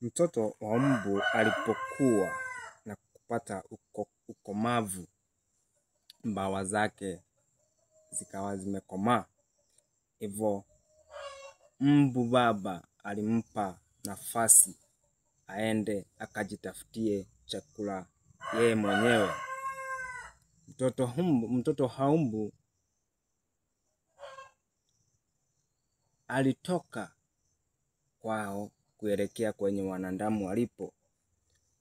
Mtoto wa mbu alipokuwa na kupata ukomavu, mbawa zake zikawa zimekomaa. Hivyo mbu baba alimpa nafasi aende akajitafutie chakula yeye mwenyewe. Mtoto mbu alitoka kwao kuelekea kwenye wanadamu walipo.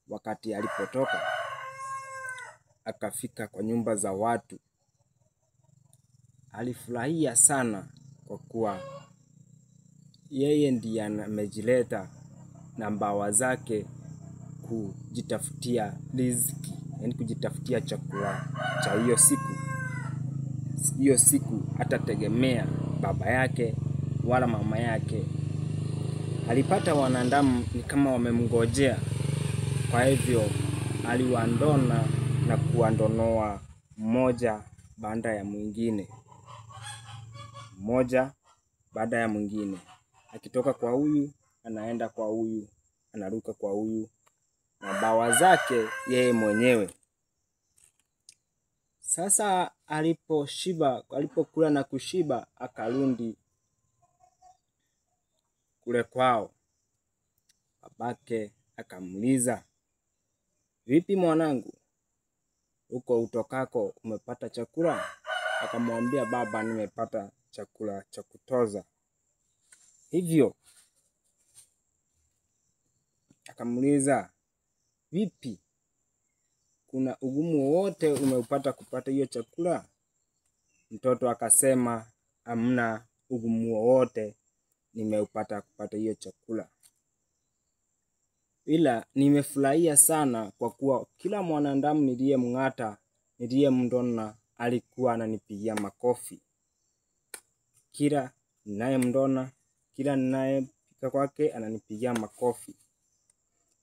Wakati alipotoka akafika kwa nyumba za watu, alifurahia sana kwa kuwa yeye ndiye amejileta na mbawa zake kujitafutia riziki, yani kujitafutia chakula cha hiyo siku. Hiyo siku hatategemea baba yake wala mama yake. Alipata wanadamu ni kama wamemngojea, kwa hivyo aliwandona na kuwandonoa mmoja baada ya mwingine. Mmoja baada ya mwingine. Akitoka kwa huyu, anaenda kwa huyu, anaruka kwa huyu, na mbawa zake yeye mwenyewe. Sasa alipokula na kushiba, akarudi kule kwao. Babake akamuuliza, "Vipi mwanangu? Huko utokako umepata chakula?" Akamwambia, "Baba, nimepata chakula cha kutosha." Hivyo akamuuliza, "Vipi? Kuna ugumu wote umeupata kupata hiyo chakula?" Mtoto akasema, "Hamna ugumu wowote nimeupata kupata hiyo chakula. Ila nimefurahia sana kwa kuwa kila mwanadamu niliyemng'ata, niliyemndona alikuwa ananipigia makofi. Kila ninayemndona, kila ninayefika kwake ananipigia makofi."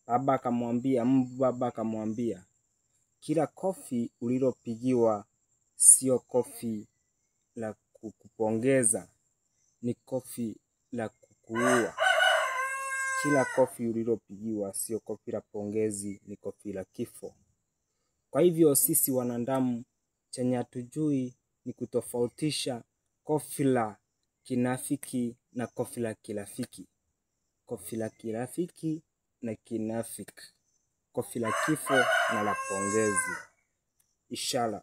Baba akamwambia, "Kila kofi ulilopigiwa sio kofi la kukupongeza, ni kofi la kukuua. Kila kofi ulilopigiwa sio kofi la pongezi, ni kofi la kifo." Kwa hivyo sisi wanadamu chenye hatujui ni kutofautisha kofi la kinafiki na kofi la kirafiki. Kofi la kirafiki na kinafiki. Kofi la kifo na la pongezi. Inshallah.